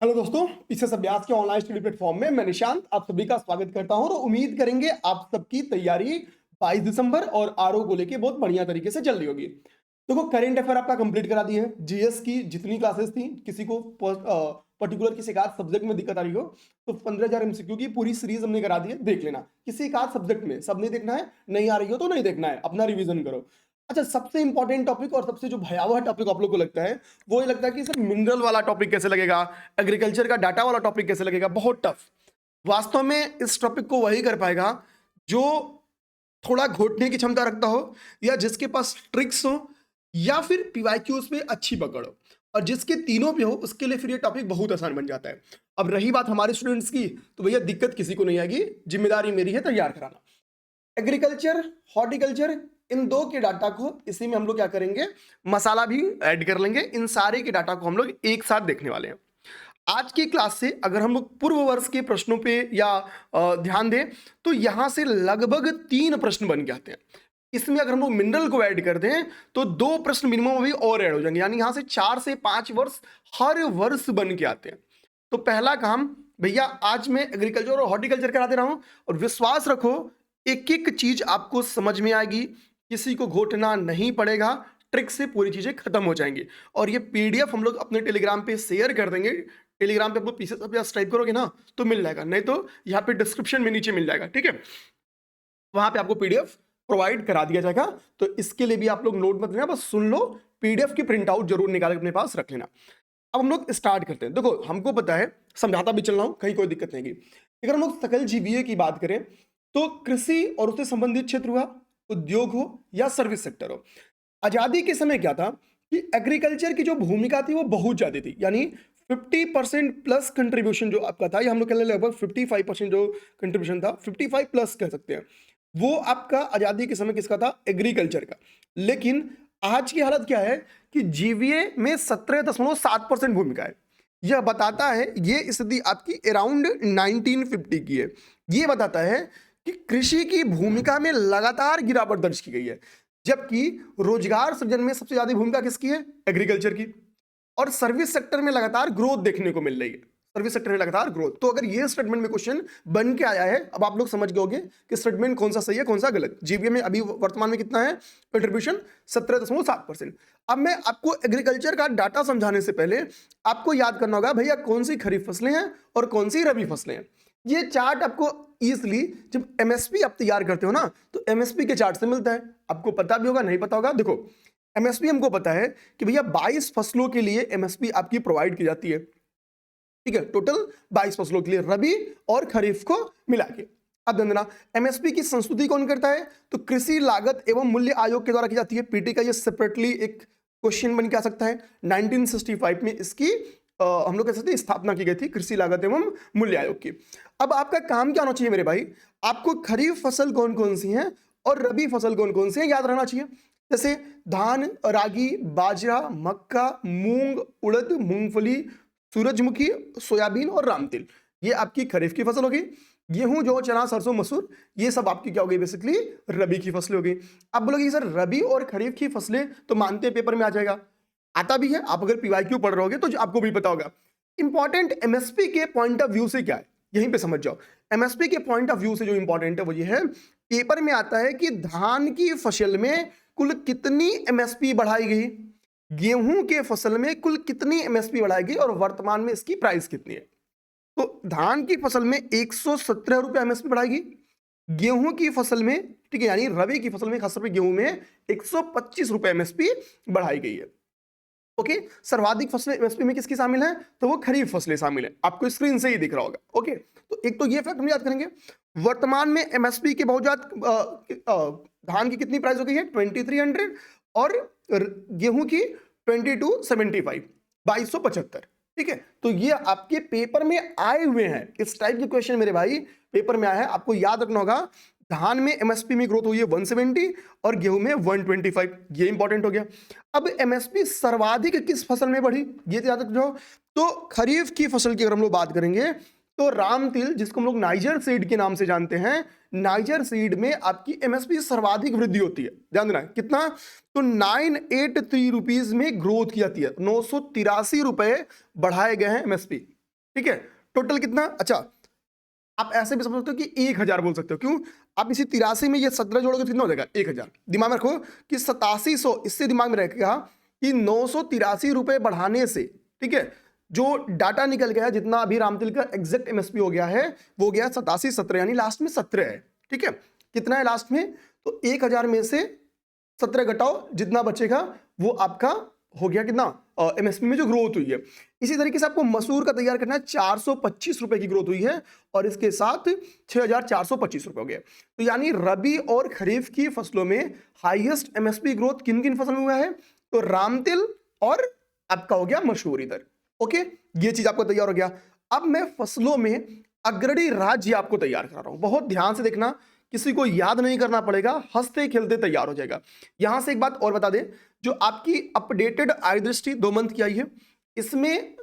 Hello दोस्तों, PCS अभ्यास के ऑनलाइन स्टडी प्लेटफॉर्म में मैं निशांत आप सभी का स्वागत करता हूं और उम्मीद करेंगे आप सबकी तैयारी 22 दिसंबर और आरओ को लेके बहुत बढ़िया तरीके से चल रही होगी। देखो, करंट अफेयर आपका कंप्लीट करा दी है। जीएस की जितनी क्लासेस थी, किसी को पर्टिकुलर किसी एक आध सब्जेक्ट में दिक्कत आ रही हो तो 15,000 एमसीक्यू की पूरी सीरीज हमने करा दी है, देख लेना। किसी एक आध सब्जेक्ट में सब नहीं देखना है, नहीं आ रही हो तो नहीं देखना है, अपना रिवीजन करो। अच्छा, सबसे इंपॉर्टेंट टॉपिक और सबसे जो भयावह टॉपिक आप लोग को लगता है वो ये लगता है कि सर मिनरल वाला टॉपिक कैसे लगेगा, एग्रीकल्चर का डाटा वाला टॉपिक कैसे लगेगा। बहुत टफ। वास्तव में इस टॉपिक को वही कर पाएगा जो थोड़ा घोटने की क्षमता रखता हो, या जिसके पास ट्रिक्स हो, या फिर पीवाईक्यूज पे अच्छी पकड़ हो। और जिसके तीनों पे हो उसके लिए फिर ये टॉपिक बहुत आसान बन जाता है। अब रही बात हमारे स्टूडेंट्स की, तो भैया दिक्कत किसी को नहीं आएगी, जिम्मेदारी मेरी है तैयार कराना। एग्रीकल्चर, हॉर्टिकल्चर, इन दो के डाटा को इसी में हम लोग क्या करेंगे, मसाला भी ऐड कर लेंगे। इन सारे के डाटा को हम लोग एक साथ देखने वाले हैं आज की क्लास से। अगर हम लोग पूर्व वर्ष के प्रश्नों पे या ध्यान दें तो यहां से लगभग 3 प्रश्न बन के आते हैं। इसमें अगर हम लोग मिनरल को ऐड कर दें तो 2 प्रश्न मिनिमम अभी और ऐड हो जाएंगे, यानी यहां से 4 से 5 वर्ष हर वर्ष बन के आते हैं। तो पहला काम भैया, आज मैं एग्रीकल्चर और हॉर्टिकल्चर करा दे रहा हूं और विश्वास रखो एक एक चीज आपको समझ में आएगी, किसी को घोटना नहीं पड़ेगा, ट्रिक से पूरी चीजें खत्म हो जाएंगी। और ये पीडीएफ हम लोग अपने टेलीग्राम पे शेयर कर देंगे। टेलीग्राम पे आप लोग पीसीएस अभ्यास टाइप करोगे ना तो मिल जाएगा, नहीं तो यहाँ पे डिस्क्रिप्शन में नीचे मिल जाएगा, ठीक है। वहां पे आपको पीडीएफ प्रोवाइड करा दिया जाएगा। तो इसके लिए भी आप लोग नोट मत लेना, बस सुन लो, पीडीएफ की प्रिंट आउट जरूर निकाल के अपने पास रख लेना। अब हम लोग स्टार्ट करते हैं। देखो, हमको पता है, समझाता भी चल रहा हूं, कहीं कोई दिक्कत नहीं की। अगर हम लोग सकल जीवीए की बात करें तो कृषि और उससे संबंधित क्षेत्र हुआ, उद्योग हो या सर्विस सेक्टर हो। आजादी के समय क्या था कि एग्रीकल्चर की जो भूमिका थी वो बहुत ज्यादा थी, यानी 50% प्लस कंट्रीब्यूशन जो आपका था, या हम लोग कह लें लगभग 55% जो कंट्रीब्यूशन था, 55 प्लस कह सकते हैं, वो आपका आजादी के समय किसका था, एग्रीकल्चर का। लेकिन आज की हालत क्या है कि जीवीए में 17.7% भूमिका है। यह बताता है, ये स्थिति आपकी अराउंड 1950 की है। ये बताता है कि कृषि की भूमिका में लगातार गिरावट दर्ज की गई है, जबकि रोजगार सृजन में सबसे ज्यादा भूमिका किसकी है, एग्रीकल्चर की। और सर्विस सेक्टर में लगातार ग्रोथ देखने को मिल रही है, सर्विस सेक्टर में लगातार ग्रोथ। तो अगर ये स्टेटमेंट में क्वेश्चन बन के आया है, अब आप लोग समझ गए होंगे कि स्टेटमेंट कौन सा सही है कौन सा गलत। जीवीए में अभी वर्तमान में कितना है कंट्रीब्यूशन, 17.7%। अब मैं आपको एग्रीकल्चर का डाटा समझाने से पहले आपको याद करना होगा भैया कौन सी खरीफ फसलें हैं और कौन सी रबी फसलें हैं। ये चार्ट आपको इजिली जब एमएसपी आप तैयार करते हो ना तो एमएसपी के चार्ट से मिलता है। आपको पता भी होगा, नहीं पता होगा। देखो, एमएसपी हमको पता है कि भैया 22 फसलों के लिए एमएसपी आपकी प्रोवाइड की जाती है, ठीक है। टोटल 22 फसलों के लिए, रबी और खरीफ को मिला के। अब ध्यान देना, एमएसपी की संस्तुति कौन करता है, तो कृषि लागत एवं मूल्य आयोग के द्वारा की जाती है। पीटी का ये सेपरेटली एक क्वेश्चन बन के आ सकता है। 1965 में इसकी हम लोग कह सकते हैं स्थापना की गई थी, कृषि लागत एवं मूल्य आयोग की। अब आपका काम क्या होना चाहिए मेरे भाई, आपको खरीफ फसल कौन कौन सी है और रबी फसल कौन कौन सी है याद रहना चाहिए। जैसे धान, रागी, बाजरा, मक्का, मूंग, उड़द, मूंगफली, सूरजमुखी, सोयाबीन और रामतिल, ये आपकी खरीफ की फसल होगी। गेहूं, जौ, चना, सरसों, मसूर, ये सब आपकी क्या होगी, बेसिकली रबी की फसलें होगी। अब बोलोगे सर रबी और खरीफ की फसलें तो मानते हैं पेपर में आ जाएगा, आता भी है। आप अगर पीवाईक्यू पढ़ रहे होगे तो आपको भी पता होगा। इंपॉर्टेंट एमएसपी के पॉइंट ऑफ व्यू से क्या है, यहीं पे समझ जाओ। एमएसपी के पॉइंट ऑफ व्यू से जो इंपॉर्टेंट है वो ये है, पेपर में आता है कि धान की फसल में कुल कितनी एमएसपी बढ़ाई गई, गेहूं के फसल में कुल कितनी एमएसपी बढ़ाई गई और वर्तमान में इसकी प्राइस कितनी है। तो धान की फसल में 117 रुपए एमएसपी बढ़ाएगी, गेहूं की फसल में, ठीक है, यानी रबी की फसल में खासतौर पर गेहूं में 125 रुपए एमएसपी बढ़ाई गई है। ओके, सर्वाधिक फसलें एमएसपी में किसकी शामिल है, तो वो खरीफ फसलें शामिल है, आपको स्क्रीन से ही दिख रहा होगा। ओके, तो एक तो ये फैक्ट हम याद करेंगे। वर्तमान में एमएसपी के बहुत ज्यादा धान की कितनी प्राइस हो गई है 2300 और गेहूं की 2275, 2275, ठीक है। तो ये आपके पेपर में आए हुए हैं, इस टाइप के क्वेश्चन मेरे भाई पेपर में आया है। आपको याद रखना होगा, धान में एमएसपी में ग्रोथ हुई है 170 और गेहूं में 125, ये इंपॉर्टेंट हो गया। अब एमएसपी सर्वाधिक किस फसल में बढ़ी, ये याद रखो। तो खरीफ की फसल की अगर हम लोग बात करेंगे तो रामतिल, जिसको हम लोग नाइजर सीड के नाम से जानते हैं, नाइजर सीड में आपकी एमएसपी सर्वाधिक वृद्धि होती है। ध्यान देना कितना, तो 983 रुपीज में ग्रोथ की जाती है, 983 रुपए बढ़ाए गए हैं एमएसपी। ठीक है, टोटल कितना, अच्छा आप ऐसे भी समझ सकते हो कि 1000 बोल सकते हो, क्यों, आप इसी 83 में ये 17 जोड़ोगे तो कितना हो जाएगा 1000। दिमाग में रखो कि 8700, इससे दिमाग में रखेगा कि 983 रुपए बढ़ाने से, ठीक है, जो डाटा निकल गया, जितना अभी रामतिल का एग्जैक्ट एमएसपी हो गया है वो हो गया 8717, यानी लास्ट में 17 है, ठीक है, कितना है लास्ट में, तो 1000 में से 17 घटाओ, जितना बचेगा वो आपका हो गया कितना, एमएसपी में जो ग्रोथ हुई है। इसी तरीके से आपको मसूर का तैयार करना है, 425 रुपए की ग्रोथ हुई है और इसके साथ 6425 रुपए हो गए। तो यानी रबी और खरीफ की फसलों में हाईएस्ट एमएसपी ग्रोथ किन किन फसल में हुआ है, तो रामतिल और आपका हो गया मसूर इधर। ओके, ये चीज आपको तैयार हो गया। अब मैं फसलों में अग्रणी राज्य आपको तैयार कर रहा हूं, बहुत ध्यान से देखना, किसी को याद नहीं करना पड़ेगा, हंसते खेलते तैयार हो जाएगा। यहां से एक बात और बता दें, जो आपकी अपडेटेड आय दृष्टि 2 मंथ की आई है, इसमें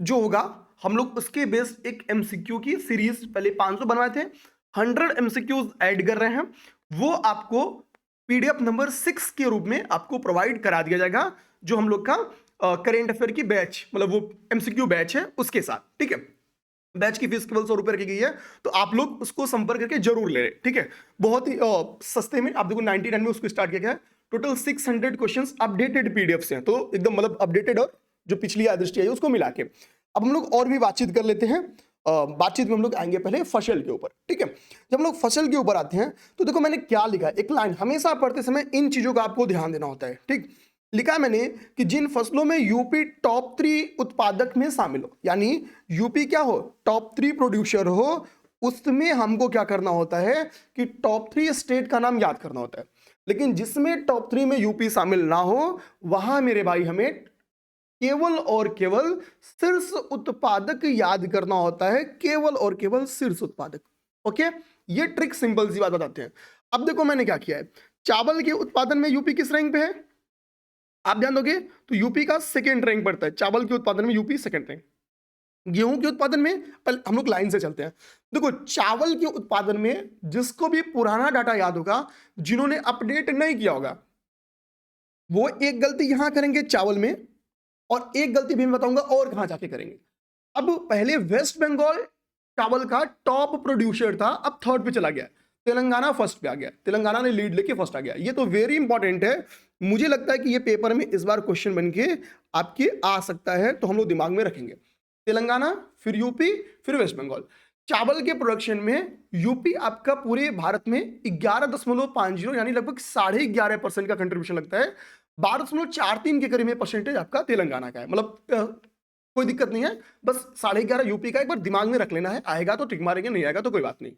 जो होगा हम लोग उसके बेस एक एमसीक्यू की सीरीज पहले 500 बनवाए थे, 100 एमसीक्यूज ऐड कर रहे हैं, वो आपको पीडीएफ नंबर 6 के रूप में आपको प्रोवाइड करा दिया जाएगा, जो हम लोग का करेंट अफेयर की बैच, मतलब वो एमसीक्यू बैच है उसके साथ, ठीक है। बैच की फीस केवल 100 रुपए रखी गई है, तो आप लोग उसको संपर्क करके जरूर ले, ठीक है, बहुत ही सस्ते में, आप देखो 99 में उसको स्टार्ट किया गया है। टोटल 600 क्वेश्चंस अपडेटेड पीडीएफ से हैं, तो एकदम मतलब अपडेटेड और जो पिछली दृष्टि आई उसको मिला के। अब हम लोग और भी बातचीत कर लेते हैं, बातचीत में हम लोग आएंगे पहले फसल के ऊपर, ठीक है। जब हम लोग फसल के ऊपर आते हैं तो देखो मैंने क्या लिखा है, एक लाइन, हमेशा पढ़ते समय इन चीजों का आपको ध्यान देना होता है, ठीक। लिखा मैंने कि जिन फसलों में यूपी टॉप 3 उत्पादक में शामिल हो, यानी यूपी क्या हो, टॉप 3 प्रोड्यूसर हो, उसमें हमको क्या करना होता है कि टॉप 3 स्टेट का नाम याद करना होता है। लेकिन जिसमें टॉप 3 में यूपी शामिल ना हो, वहां मेरे भाई हमें केवल और केवल शीर्ष उत्पादक याद करना होता है, केवल और केवल शीर्ष उत्पादक। ओके, ये ट्रिक सिंपल सी बात बताते हैं। अब देखो मैंने क्या किया है, चावल के उत्पादन में यूपी किस रैंक पे है, आप ध्यान दोगे तो यूपी का सेकंड रैंक पड़ता है, चावल के उत्पादन में यूपी सेकंड रैंक। गेहूं के उत्पादन में हम लोग लाइन से चलते हैं, देखो चावल के उत्पादन में जिसको भी पुराना डाटा याद होगा, जिन्होंने अपडेट नहीं किया होगा, वो एक गलती यहां करेंगे चावल में, और एक गलती भी मैं बताऊंगा और कहां जाके करेंगे। अब पहले वेस्ट बंगाल चावल का टॉप प्रोड्यूसर था, अब थर्ड पे चला गया, तेलंगाना फर्स्ट पे आ गया, तेलंगाना ने लीड लेके फर्स्ट आ गया। ये तो वेरी इंपॉर्टेंट है, मुझे लगता है कि ये पेपर में इस बार क्वेश्चन बन के आपके आ सकता है, तो हम लोग दिमाग में रखेंगे। तेलंगाना, फिर यूपी, फिर वेस्ट बंगाल। चावल के प्रोडक्शन में यूपी आपका पूरे भारत में 11.50 यानी लगभग 11.5% का कंट्रीब्यूशन लगता है, 12.43 के करीब में परसेंटेज आपका तेलंगाना का है, मतलब कोई दिक्कत नहीं है, बस 11.5 यूपी का एक बार दिमाग में रख लेना है, आएगा तो टिक मारेंगे, नहीं आएगा तो कोई बात नहीं।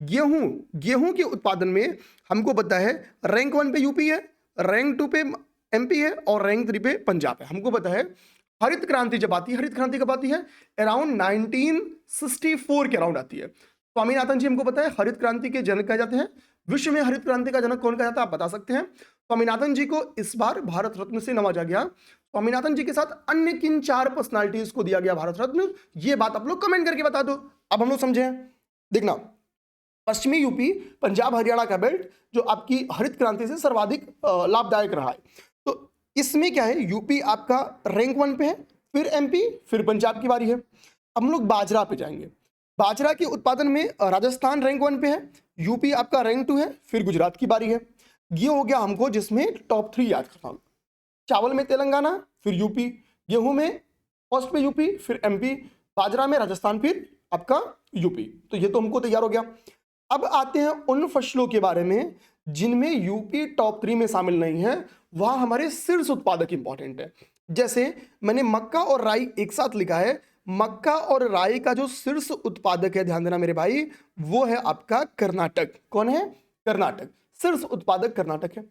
गेहूं के उत्पादन में हमको पता है रैंक 1 पे यूपी है, रैंक 2 पे एमपी है और रैंक 3 पे पंजाब है। हमको पता है हरित क्रांति जब आती है, हरित क्रांति कब आती है, अराउंड 1964 के अराउंड आती है। स्वामीनाथन जी हमको पता है हरित क्रांति के जनक कहे जाते हैं। विश्व में हरित क्रांति का जनक कौन कहा जाता है, आप बता सकते हैं। स्वामीनाथन जी को इस बार भारत रत्न से नवाजा गया। स्वामीनाथन जी के साथ अन्य किन 4 पर्सनालिटीज को दिया गया भारत रत्न, ये बात आप लोग कमेंट करके बता दो। अब हम लोग समझे, देखना पश्चिमी यूपी, पंजाब हरियाणा का बेल्ट जो आपकी हरित क्रांति से सर्वाधिक लाभदायक रहा है, तो इसमें क्या है, यूपी आपका रैंक 1 पे है, फिर एमपी, फिर पंजाब की बारी है। अब हम लोग बाजरा पे जाएंगे। बाजरा के उत्पादन में राजस्थान रैंक 1 पे है, यूपी आपका रैंक 2 है, फिर गुजरात की बारी है। ये हो गया हमको जिसमें टॉप 3 याद करना होगा। चावल में तेलंगाना, फिर यूपी, गेहूं में फर्स्ट पे यूपी, फिर एमपी, बाजरा में राजस्थान, फिर आपका यूपी। तो ये तो हमको तैयार हो गया। अब आते हैं उन फसलों के बारे में जिनमें यूपी टॉप 3 में शामिल नहीं है, वहां हमारे शीर्ष उत्पादक इंपॉर्टेंट है। जैसे मैंने मक्का और राई एक साथ लिखा है, मक्का और राई का जो शीर्ष उत्पादक है, ध्यान देना मेरे भाई, वो है आपका कर्नाटक। कौन है, कर्नाटक, शीर्ष उत्पादक कर्नाटक है।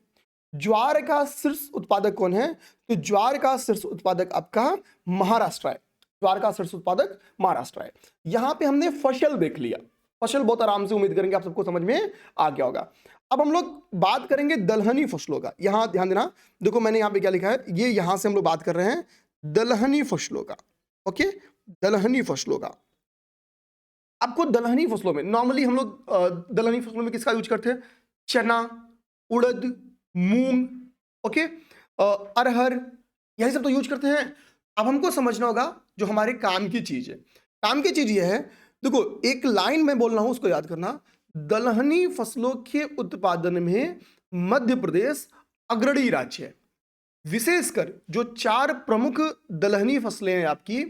ज्वार का शीर्ष उत्पादक कौन है, तो ज्वार का शीर्ष उत्पादक आपका महाराष्ट्र है। ज्वार का शीर्ष उत्पादक महाराष्ट्र है। यहां पे हमने फसल देख लिया, फसल बहुत आराम से उम्मीद करेंगे आप सबको समझ में आ गया होगा। अब हम लोग बात करेंगे दलहनी फसलों का। यहां ध्यान देना, देखो मैंने यहां पे क्या लिखा है, ये यहां से हम लोग बात कर रहे हैं दलहनी फसलों का। ओके, दलहनी फसलों का। आपको दलहनी फसलों में नॉर्मली हम लोग दलहनी फसलों में किसका यूज करते हैं, चना, उड़द, मूंग, ओके, अरहर, यही सब तो यूज करते हैं। अब हमको समझना होगा जो हमारे काम की चीज है, काम की चीज ये है, देखो एक लाइन मैं बोल रहा हूं उसको याद करना। दलहनी फसलों के उत्पादन में मध्य प्रदेश अग्रणी राज्य है। विशेषकर जो 4 प्रमुख दलहनी फसलें हैं आपकी,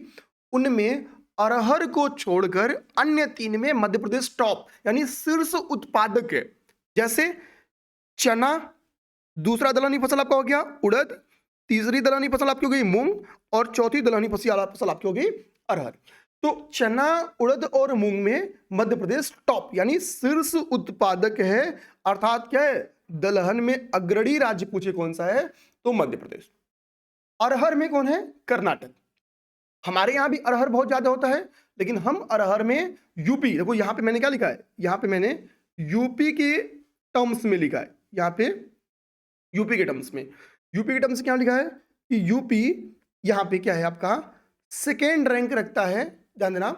उनमें अरहर को छोड़कर अन्य 3 में मध्य प्रदेश टॉप यानी शीर्ष उत्पादक है। जैसे चना, दूसरा दलहनी फसल आपका हो गया उड़द, तीसरी दलहनी फसल आपकी हो गई मूंग, और चौथी दलहनी फसल आपकी हो गई अरहर। तो चना, उड़द और मूंग में मध्य प्रदेश टॉप यानी शीर्ष उत्पादक है। अर्थात क्या है, दलहन में अग्रणी राज्य पूछे कौन सा है, तो मध्य प्रदेश। अरहर में कौन है, कर्नाटक। हमारे यहां भी अरहर बहुत ज्यादा होता है, लेकिन हम अरहर में यूपी, देखो यहां पे मैंने क्या लिखा है, यहां पे मैंने यूपी के टर्म्स में लिखा है, यहां पे यूपी के टर्म्स में, यूपी के टर्म्स में क्या लिखा है कि यूपी यहां पे क्या है आपका सेकेंड रैंक रखता है, ध्यान देना,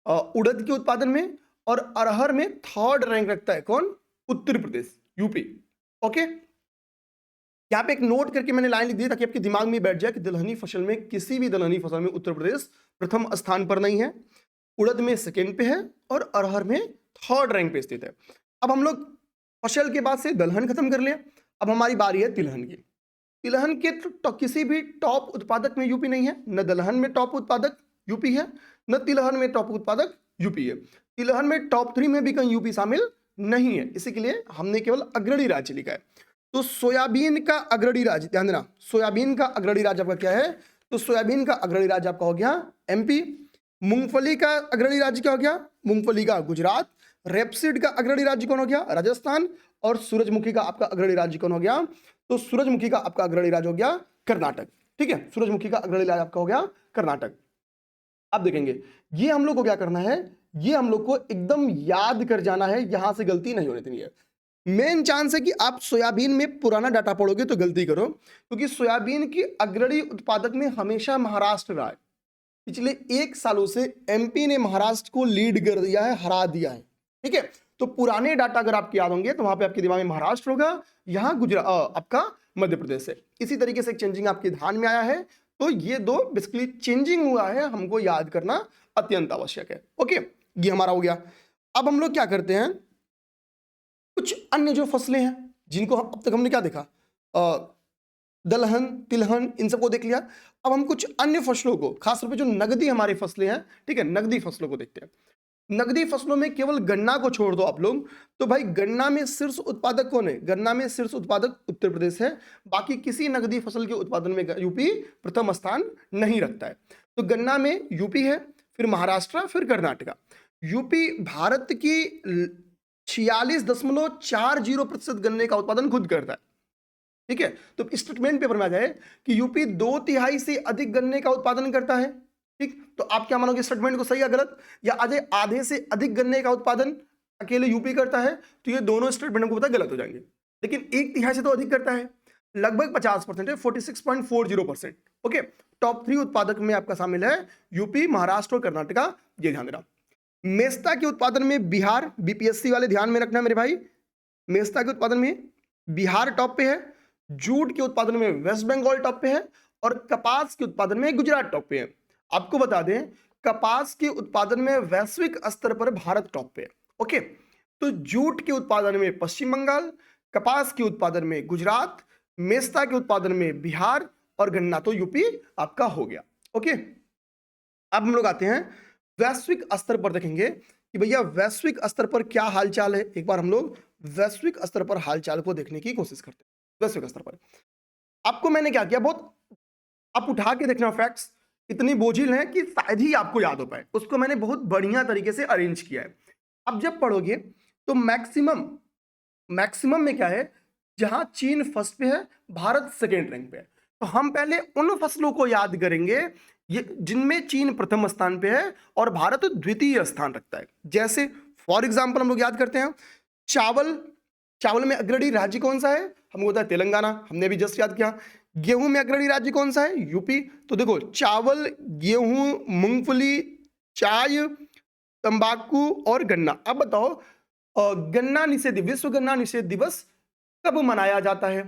उड़द के उत्पादन में, और अरहर में थर्ड रैंक रखता है कौन, उत्तर प्रदेश, यूपी। ओके, यहां पे एक नोट करके मैंने लाइन लिख दी ताकि आपके दिमाग में बैठ जाए कि दलहनी फसल में, किसी भी दलहनी फसल में उत्तर प्रदेश प्रथम स्थान पर नहीं है, उड़द में सेकेंड पे है, और अरहर में थर्ड रैंक पे स्थित है। अब हम लोग फसल के बाद से दलहन खत्म कर लिया, अब हमारी बारी है तिलहन की। तिलहन के तो किसी भी टॉप उत्पादक में यूपी नहीं है, न दलहन में टॉप उत्पादक यूपी है, न तिलहन में टॉप उत्पादक यूपी है। तिलहन में टॉप 3 में भी कहीं यूपी शामिल नहीं है, इसी के लिए हमने केवल अग्रणी राज्य लिखा है। तो सोयाबीन का अग्रणी राज्य, ध्यान देना, सोयाबीन का अग्रणी राज्य आपका क्या है, तो सोयाबीन का अग्रणी राज्य आपका हो गया एमपी। मूंगफली का अग्रणी राज्य क्या हो गया, मूंगफली का गुजरात। रेपसीड का अग्रणी राज्य कौन हो गया, राजस्थान। और सूरजमुखी का आपका अग्रणी राज्य कौन हो गया, तो सूरजमुखी का आपका अग्रणी राज्य हो गया कर्नाटक। ठीक है, सूरजमुखी का अग्रणी राज्य आपका हो गया कर्नाटक। अब देखेंगे ये हम लोग को क्या करना है, ये हम लोग को एकदम याद कर जाना है, यहां से गलती नहीं होनी चाहिए। मेन चांस है कि आप सोयाबीन में पुराना डाटा पढ़ोगे तो गलती करो, क्योंकि सोयाबीन की अग्रणी उत्पादक में हमेशा महाराष्ट्र रहा है। पिछले 1 सालों से एमपी ने महाराष्ट्र को लीड कर दिया है, हरा दिया है। ठीक है, तो पुराने डाटा अगर आपके याद होंगे तो वहां पे आपके दिमाग में महाराष्ट्र होगा, यहां गुजरात आपका मध्य प्रदेश है। इसी तरीके से एक चेंजिंग आपके ध्यान में आया है, तो ये दो बेसिकली चेंजिंग हुआ है, हमको याद करना अत्यंत आवश्यक है। ओके, ये हमारा हो गया। अब हम लोग क्या करते हैं, कुछ अन्य जो फसलें हैं जिनको अब तक हमने क्या देखा, दलहन, तिलहन, इन सबको देख लिया। अब हम कुछ अन्य फसलों को, खासतौर पे जो नगदी हमारी फसलें हैं, ठीक है, नगदी फसलों को देखते हैं। नगदी फसलों में केवल गन्ना को छोड़ दो आप लोग, तो भाई गन्ना में शीर्ष उत्पादक कौन है, गन्ना में शीर्ष उत्पादक उत्तर प्रदेश है। बाकी किसी नगदी फसल के उत्पादन में यूपी प्रथम स्थान नहीं रखता है। तो गन्ना में यूपी है, फिर महाराष्ट्र, फिर कर्नाटका। यूपी भारत की 46.40% गन्ने का उत्पादन खुद करता है। ठीक है, तो स्टेटमेंट पेपर में आ जाए कि यूपी 2/3 से अधिक गन्ने का उत्पादन करता है। ठीक, तो आप क्या मानोगे, स्टेटमेंट को सही या गलत, या आधे से अधिक गन्ने का उत्पादन अकेले यूपी करता है, तो ये दोनों स्टेटमेंट को पता गलत हो जाएंगे। लेकिन 1/3 से तो अधिक करता है, लगभग 50% है, 46.40%। ओके, टॉप 3 उत्पादक में आपका शामिल है यूपी, महाराष्ट्र और कर्नाटका, ये ध्यान देना। मेस्ता के उत्पादन में बिहार, बीपीएससी वाले ध्यान में रखना मेरे भाई, मेस्ता के उत्पादन में बिहार टॉप पे है, जूट के उत्पादन में वेस्ट बंगाल टॉप पे है, और कपास के उत्पादन में गुजरात टॉप पे है। आपको बता दें, कपास के उत्पादन में वैश्विक स्तर पर भारत टॉप पे है। ओके, तो जूट के उत्पादन में पश्चिम बंगाल, कपास के उत्पादन में गुजरात, मेस्ता के उत्पादन में बिहार, और गन्ना तो यूपी आपका हो गया। ओके, अब हम लोग आते हैं वैश्विक स्तर पर, देखेंगे कि भैया वैश्विक स्तर पर क्या हालचाल है। एक बार हम लोग वैश्विक स्तर पर हालचाल को देखने की कोशिश करते हैं। वैश्विक स्तर पर आपको मैंने क्या किया, बहुत आप उठा के देखना, फैक्ट्स इतनी बोझिल हैं कि शायद ही आपको याद हो पाए, उसको मैंने बहुत बढ़िया तरीके से अरेंज किया है। अब जब पढ़ोगे तो मैक्सिमम में क्या है, जहां चीन फर्स्ट पे है, भारत सेकेंड रैंक पे है। तो हम पहले उन फसलों को याद करेंगे ये जिनमें चीन प्रथम स्थान पे है और भारत द्वितीय स्थान रखता है। जैसे फॉर एग्जाम्पल हम लोग याद करते हैं चावल में अग्रणी राज्य कौन सा है, हमको होता है तेलंगाना, हमने भी जस्ट याद किया। गेहूं में अग्रणी राज्य कौन सा है, यूपी। तो देखो चावल, गेहूं, मूंगफली, चाय, तंबाकू और गन्ना। अब बताओ गन्ना निषेध, विश्व गन्ना निषेध दिवस कब मनाया जाता है,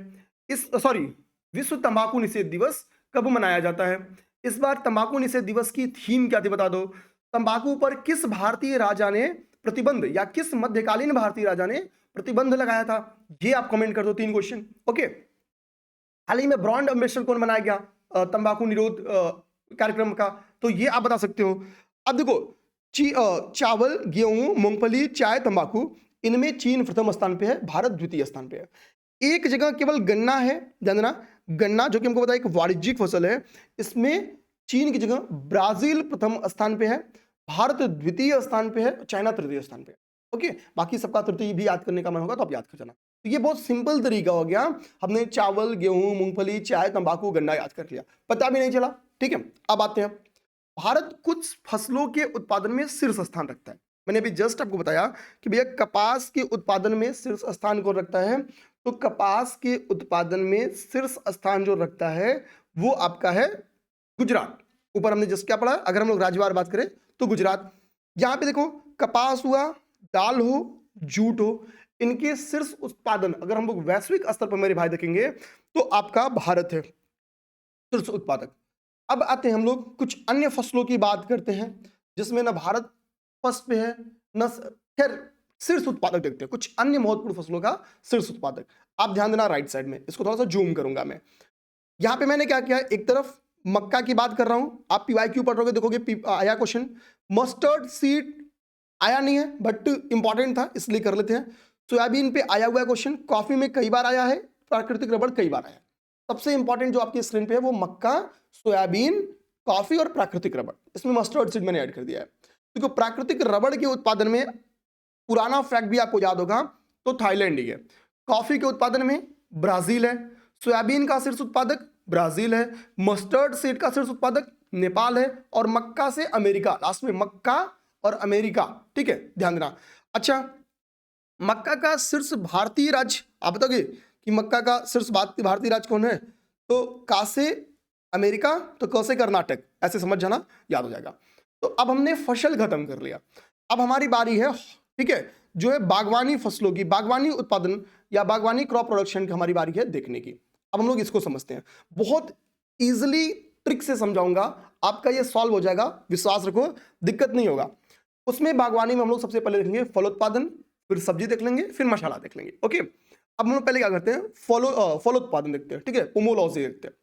विश्व तंबाकू निषेध दिवस कब मनाया जाता है। इस बार तंबाकू निषेध दिवस की थीम क्या थी बता दो, तंबाकू पर किस भारतीय राजा ने प्रतिबंध, या किस मध्यकालीन भारतीय राजा ने प्रतिबंध लगाया था? ये आप कमेंट कर दो, 3 क्वेश्चन। ओके, हाल ही में ब्रांड एम्बेसडर कौन बनाया गया तंबाकू निरोध कार्यक्रम का? तो ये आप बता सकते हो। अब देखो, चावल, गेहूं, मूंगफली, चाय, तंबाकू, इनमें चीन प्रथम स्थान पे है, भारत द्वितीय स्थान पे है। एक जगह केवल गन्ना है, ध्यान देना, गन्ना जो कि हमको पता है एक वाणिज्यिक फसल है, इसमें चीन की जगह ब्राजील प्रथम स्थान पे है, भारत द्वितीय स्थान पे है, चाइना तृतीय स्थान पे है। ओके, बाकी सबका तृतीय भी याद करने का मन होगा तो आप याद कर जाना। तो ये बहुत सिंपल तरीका हो गया, हमने चावल, गेहूं, मूंगफली, चाय, तंबाकू, गन्ना याद कर लिया, पता भी नहीं चला। ठीक है, अब आते हैं, भारत कुछ फसलों के उत्पादन में शीर्ष स्थान रखता है। मैंने अभी जस्ट आपको बताया कि भैया कपास के उत्पादन में शीर्ष स्थान कौन रखता है, तो कपास के उत्पादन में शीर्ष स्थान जो रखता है वो आपका है गुजरात। ऊपर हमने जस्ट क्या पढ़ा, अगर हम लोग राज्यवार बात करें तो गुजरात। यहां पे देखो, कपास हुआ, दाल हो, जूट हो, इनके शीर्ष उत्पादन अगर हम लोग वैश्विक स्तर पर मेरे भाई देखेंगे तो आपका भारत है शीर्ष उत्पादक। अब आते हैं हम लोग कुछ अन्य फसलों की बात करते हैं जिसमें ना भारत फर्स्ट पे है न, खैर शीर्ष उत्पादक देखते हैं कुछ अन्य महत्वपूर्ण फसलों का शीर्ष उत्पादक। आप ध्यान देना राइट साइड में, इसको थोड़ा सा जूम करूंगा मैं। यहां पे मैंने क्या किया, एक तरफ मक्का की बात कर रहा हूं, आप पीवाईक्यू पढ़ रहे देखोगे आया क्वेश्चन, मस्टर्ड सीड आया नहीं है बट इंपॉर्टेंट था इसलिए कर लेते हैं। सोयाबीन पे आया हुआ है क्वेश्चन, कॉफी में कई बार आया है, प्राकृतिक रबड़ कई बार आया है। सबसे इंपॉर्टेंट जो आपकी स्क्रीन पे है वो मक्का, सोयाबीन, कॉफी और प्राकृतिक रबड़, इसमें मस्टर्ड सीड मैंने ऐड कर दिया है। देखो प्राकृतिक रबड़ के उत्पादन में पुराना फैक्ट भी आपको याद होगा तो थाईलैंड ही है, कॉफी के उत्पादन में ब्राजील है, सोयाबीन का शीर्ष उत्पादक ब्राजील है, मस्टर्ड सीड का शीर्ष उत्पादक नेपाल है, और मक्का से अमेरिका, लास्ट में मक्का और अमेरिका। ठीक है, ध्यान देना। अच्छा, मक्का का शीर्ष भारतीय राज्य आप बताओगे कि मक्का का शीर्ष भारतीय राज्य कौन है, तो का से अमेरिका, तो क से कर्नाटक, ऐसे समझ जाना, याद हो जाएगा। तो अब हमने फसल खत्म कर लिया, अब हमारी बारी है, ठीक है, जो है बागवानी फसलों की, बागवानी उत्पादन या बागवानी क्रॉप प्रोडक्शन की हमारी बारी है देखने की। अब हम लोग इसको समझते हैं, बहुत इजीली ट्रिक से समझाऊंगा, आपका ये सॉल्व हो जाएगा, विश्वास रखो, दिक्कत नहीं होगा। उसमें बागवानी में हम लोग सबसे पहले देखेंगे फलोत्पादन, फिर सब्जी देख लेंगे, फिर मसाला देख लेंगे। ओके, अब हम लोग पहले क्या करते हैं, फलोत्पादन देखते हैं, ठीक है, पोमोलॉजी देखते हैं।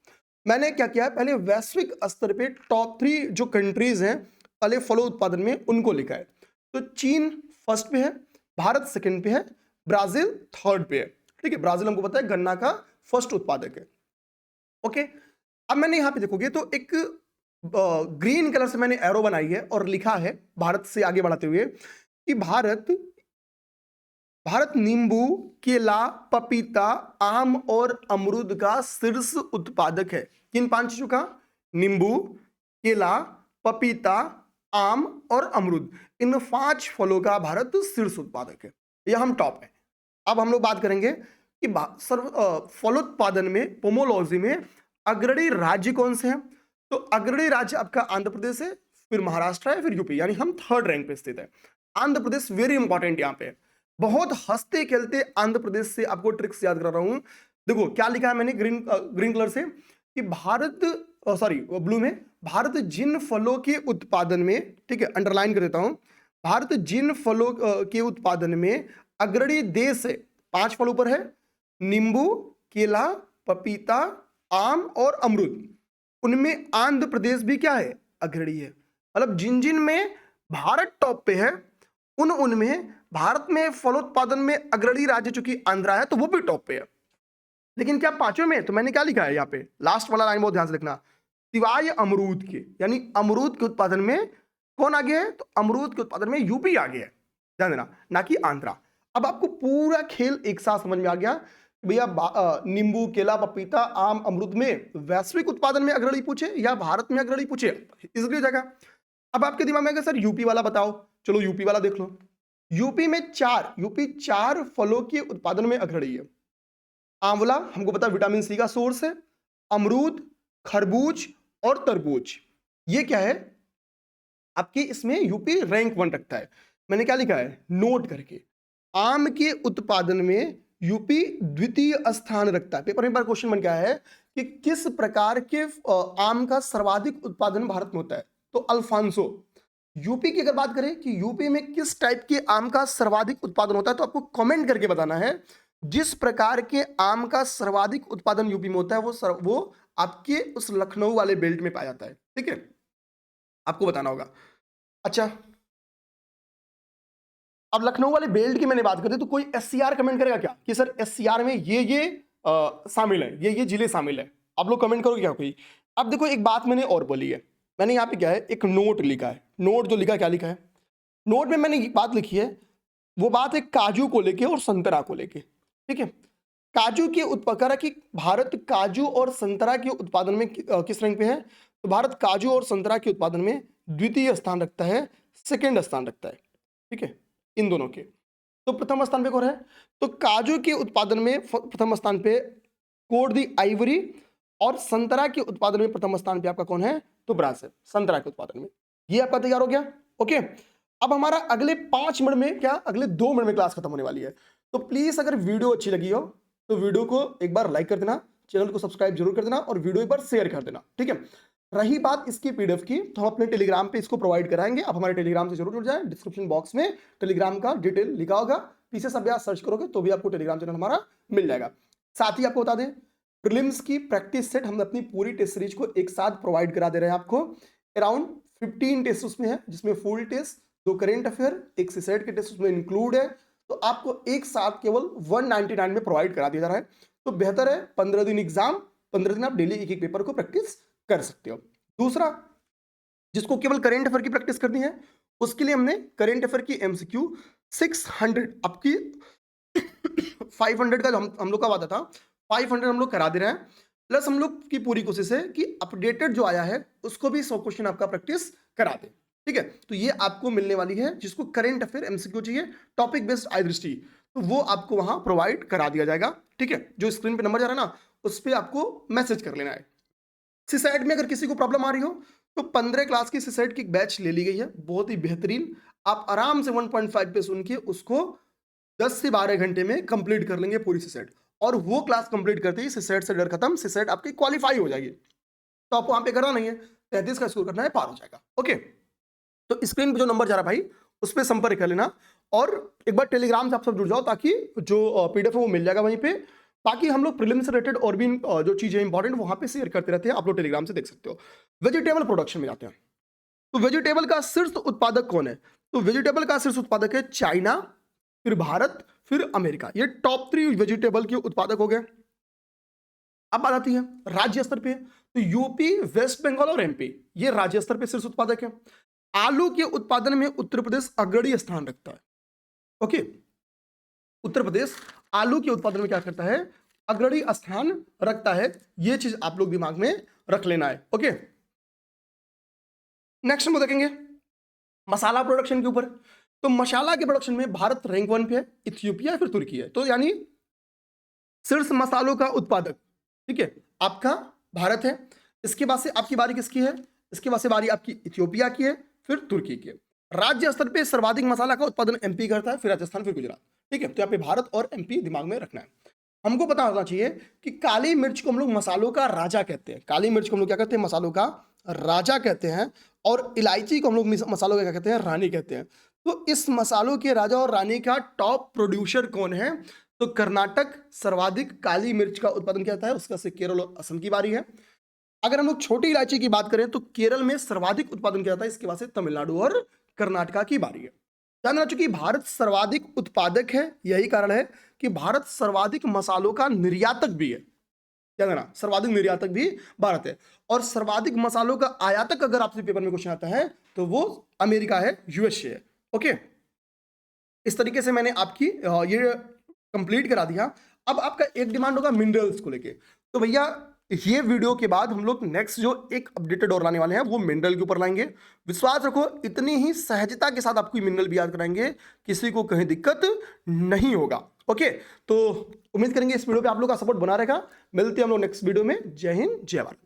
मैंने क्या किया है, पहले वैश्विक स्तर पे टॉप 3 जो कंट्रीज हैं पहले फलों उत्पादन में उनको लिखा है। तो चीन फर्स्ट पे है, भारत सेकंड पे है, ब्राजील थर्ड पे है। ठीक है, ब्राजील हमको पता है गन्ना का फर्स्ट उत्पादक है। ओके, अब मैंने यहां पे देखोगे तो एक ग्रीन कलर से मैंने एरो बनाई है और लिखा है भारत से आगे बढ़ाते हुए कि भारत नींबू, केला, पपीता, आम और अमरूद का शीर्ष उत्पादक है। किन 5 चीजों का, नींबू, केला, पपीता, आम और अमरूद, इन 5 फलों का भारत शीर्ष उत्पादक है, यह हम टॉप है। अब हम लोग बात करेंगे कि फलोत्पादन में, पोमोलॉजी में अग्रणी राज्य कौन से हैं, तो अग्रणी राज्य आपका आंध्र प्रदेश है, फिर महाराष्ट्र है, फिर यूपी, यानी हम थर्ड रैंक पे स्थित है। आंध्र प्रदेश वेरी इंपॉर्टेंट यहां पे, बहुत हंसते खेलते आंध्र प्रदेश से आपको ट्रिक्स याद करा रहा हूं। देखो क्या लिखा है मैंने ग्रीन कलर से कि भारत, सॉरी ब्लू में, भारत जिन फलों के उत्पादन में, ठीक है अंडरलाइन कर देता हूं, भारत जिन फलों के उत्पादन में अग्रणी देश है, 5 फलों पर है, नींबू, केला, पपीता, आम और अमरूद, उनमें आंध्र प्रदेश भी क्या है, अग्रणी है। मतलब जिन जिन में भारत टॉप पे है उनमें भारत में फलोत्पादन में अग्रणी राज्य चूंकि आंध्रा है तो वो भी टॉप पे है। लेकिन क्या 5वें में, तो मैंने क्या लिखा है यहाँ पे, लास्ट वाला लाइन बहुत ध्यान से लिखना, सिवाय अमरूद के, यानी अमरूद के उत्पादन में कौन आगे है, तो अमरूद के उत्पादन में यूपी आगे है, ध्यान देना, ना कि आंध्रा। अब आपको पूरा खेल एक साथ समझ में आ गया भैया, नींबू, केला, पपीता, आम, अमरूद में वैश्विक उत्पादन में अग्रणी पूछे या भारत में अग्रणी पूछे, इसलिए जगह। अब आपके दिमाग में अगर सर यूपी वाला बताओ, चलो यूपी वाला देख लो। यूपी में 4 फलों के उत्पादन में अग्रणी है। आंवला हमको पता है विटामिन सी का सोर्स है, अमरूद, खरबूज और तरबूज, ये क्या है आपके, इसमें यूपी रैंक 1 रखता है। मैंने क्या लिखा है नोट करके, आम के उत्पादन में यूपी द्वितीय स्थान रखता है। पेपर में बार क्वेश्चन बन गया है कि किस प्रकार के आम का सर्वाधिक उत्पादन भारत में होता है, तो अल्फांसो, यूपी की अगर बात करें कि यूपी में किस टाइप के आम का सर्वाधिक उत्पादन होता है, तो आपको कमेंट करके बताना है। जिस प्रकार के आम का सर्वाधिक उत्पादन यूपी में होता है वो आपके उस लखनऊ वाले बेल्ट में पाया जाता है। ठीक है, आपको बताना होगा। अच्छा, अब लखनऊ वाले बेल्ट की मैंने बात करी तो कोई एससीआर कमेंट करेगा क्या कि सर एससीआर में ये शामिल है, ये जिले शामिल है? आप लोग कमेंट करोगे क्या कोई? अब देखो एक बात मैंने और बोली है, मैंने यहाँ पे क्या है एक नोट लिखा है। नोट जो लिखा है, क्या लिखा है नोट में? मैंने एक बात लिखी है, वो बात है काजू को लेके और संतरा को लेके। ठीक है, काजू के उत्पादन की भारत काजू और संतरा के उत्पादन में किस रैंक पे है? तो भारत काजू और संतरा के उत्पादन में द्वितीय स्थान रखता है, सेकेंड स्थान रखता है। ठीक है, इन दोनों के। तो प्रथम स्थान पे कौन है? तो काजू के उत्पादन में प्रथम स्थान पे कोट दी आइवरी, और संतरा के उत्पादन में प्रथम स्थान पे आपका कौन है? तो ब्राजील, संतरा के उत्पादन में। ये आपका तैयार हो गया। ओके, अब हमारा अगले 5 मिनट में क्या, अगले 2 मिनट में क्लास खत्म होने वाली है। तो प्लीज अगर वीडियो अच्छी लगी हो तो वीडियो को एक बार लाइक कर देना, चैनल को सब्सक्राइब जरूर कर देना और वीडियो एक बार शेयर कर देना। ठीक है, रही बात इसकी पीडीएफ की, तो हम अपने टेलीग्राम पे इसको प्रोवाइड कराएंगे। आप हमारे टेलीग्राम से जरूर जुड़ जाएं, डिस्क्रिप्शन बॉक्स में टेलीग्राम का डिटेल लिखा होगा, पीछे सब आप सर्च करोगे तो भी आपको टेलीग्राम चैनल हमारा मिल जाएगा। साथ ही आपको बता दें, प्रीलिम्स की प्रैक्टिस सेट हम अपनी पूरी टेस्ट सीरीज को एक साथ प्रोवाइड करा दे रहे हैं आपको। अराउंड 15 टेस्ट उसमें है, जिसमें full test, 2 current affair, 1 CSAT के टेस्ट उसमें इंक्लूड है। तो आपको एक साथ केवल 199 में प्रोवाइड करा दिया जा रहा है। तो बेहतर है 15 दिन एग्जाम, 15 दिन आप डेली एक एक पेपर को प्रैक्टिस कर सकते हो। दूसरा, जिसको केवल करेंट अफेयर की प्रैक्टिस करनी है, उसके लिए हमने करेंट अफेयर की एमसीक्यू 600 आपकी 500 का हम लोग का वादा था, 500 हम लोग करा दे रहे हैं। प्लस हम लोग की पूरी कोशिश है कि अपडेटेड जो आया है उसको भी 100 क्वेश्चन आपका प्रैक्टिस करा दे। ठीक है, तो ये आपको मिलने वाली है। जिसको करंट अफेयर एमसीक्यू चाहिए, टॉपिक बेस्ड आई दृष्टि, तो वो आपको वहां प्रोवाइड करा दिया जाएगा। ठीक है, जो स्क्रीन पे नंबर जा रहा है ना, उस पर आपको मैसेज कर लेना है। सीसेट में अगर किसी को प्रॉब्लम आ रही हो तो 15 क्लास की सीसेट की बैच ले ली गई है, बहुत ही बेहतरीन। आप आराम से 1.5 पे सुन के उसको 10 से 12 घंटे में कंप्लीट कर लेंगे पूरी सीसेट, और वो क्लास कंप्लीट करते ही सीसेट से डर खत्म, सीसेट आपकी क्वालिफाई हो जाएगी। तो आपको वहां पे करना नहीं है, 33 का स्कोर करना है, पार हो जाएगा। ओके, तो स्क्रीन पे जो नंबर जा रहा है भाई, उस पर संपर्क कर लेना, और एक बार टेलीग्राम से आप सब जुड़ जाओ, ताकि जो पीडीएफ है वो मिल जाएगा वहीं पे। बाकी हम लोग प्रीलिम्स से रिलेटेड और भी जो चीजें इंपॉर्टेंट वहां पे शेयर करते रहते हैं, आप लोग टेलीग्राम से देख सकते हो। वेजिटेबल प्रोडक्शन में जाते हैं। तो वेजिटेबल का शीर्ष उत्पादक कौन है? तो वेजिटेबल का शीर्ष उत्पादक है चाइना, फिर भारत, फिर अमेरिका। ये टॉप 3 वेजिटेबल के उत्पादक हो गए। अब बात आती है राज्य स्तर पे, तो यूपी, वेस्ट बंगाल और एमपी ये राज्य स्तर पे शीर्ष उत्पादक है। आलू के उत्पादन में उत्तर प्रदेश अग्रणी स्थान रखता है। ओके, उत्तर प्रदेश आलू के उत्पादन में क्या करता है? अग्रणी स्थान रखता है। ये चीज आप लोग दिमाग में रख लेना है। ओके, नेक्स्ट हम देखेंगे मसाला प्रोडक्शन के ऊपर। तो मसाला के प्रोडक्शन में भारत रैंक 1 पे है, इथियोपिया फिर तुर्की है। तो यानी शीर्ष मसालों का उत्पादक, ठीक है, आपका भारत है। इसके बाद से आपकी बारी किसकी है? इसके बाद से बारी आपकी इथियोपिया की है, फिर तुर्की की है। राज्य स्तर पे सर्वाधिक मसाला का उत्पादन एमपी करता है, फिर राजस्थान, फिर गुजरात। ठीक है, तो यहाँ पे भारत और एमपी दिमाग में रखना है। हमको पता होना चाहिए कि काली मिर्च को हम लोग मसालों का राजा कहते हैं। काली मिर्च को हम लोग क्या कहते हैं? मसालों का राजा कहते हैं। और इलायची को हम लोग मसालों का क्या कहते हैं? रानी कहते हैं। तो इस मसालों के राजा और रानी का टॉप प्रोड्यूसर कौन है? तो कर्नाटक सर्वाधिक काली मिर्च का उत्पादन करता है, उसका से केरल और असम की बारी है। अगर हम लोग छोटी इलायची की बात करें तो केरल में सर्वाधिक उत्पादन किया जाता है, इसके बाद से तमिलनाडु और कर्नाटका की बारी है। ध्यान रखना, चूंकि भारत सर्वाधिक उत्पादक है, यही कारण है कि भारत सर्वाधिक मसालों का निर्यातक भी है। ध्यान रखना, सर्वाधिक निर्यातक भी भारत है। और सर्वाधिक मसालों का आयातक अगर आपसे पेपर में क्वेश्चन आता है तो वो अमेरिका है, यूएसए है। ओके, इस तरीके से मैंने आपकी ये कंप्लीट करा दिया। अब आपका एक डिमांड होगा मिनरल्स को लेके। तो भैया ये वीडियो के बाद हम लोग नेक्स्ट जो एक अपडेटेड और लाने वाले हैं वो मिनरल के ऊपर लाएंगे। विश्वास रखो, इतनी ही सहजता के साथ आपको मिनरल भी याद कराएंगे, किसी को कहीं दिक्कत नहीं होगा। ओके, तो उम्मीद करेंगे इस वीडियो पे आप लोग का सपोर्ट बना रहेगा। मिलते हैं हम लोग नेक्स्ट वीडियो में। जय हिंद, जय भारत।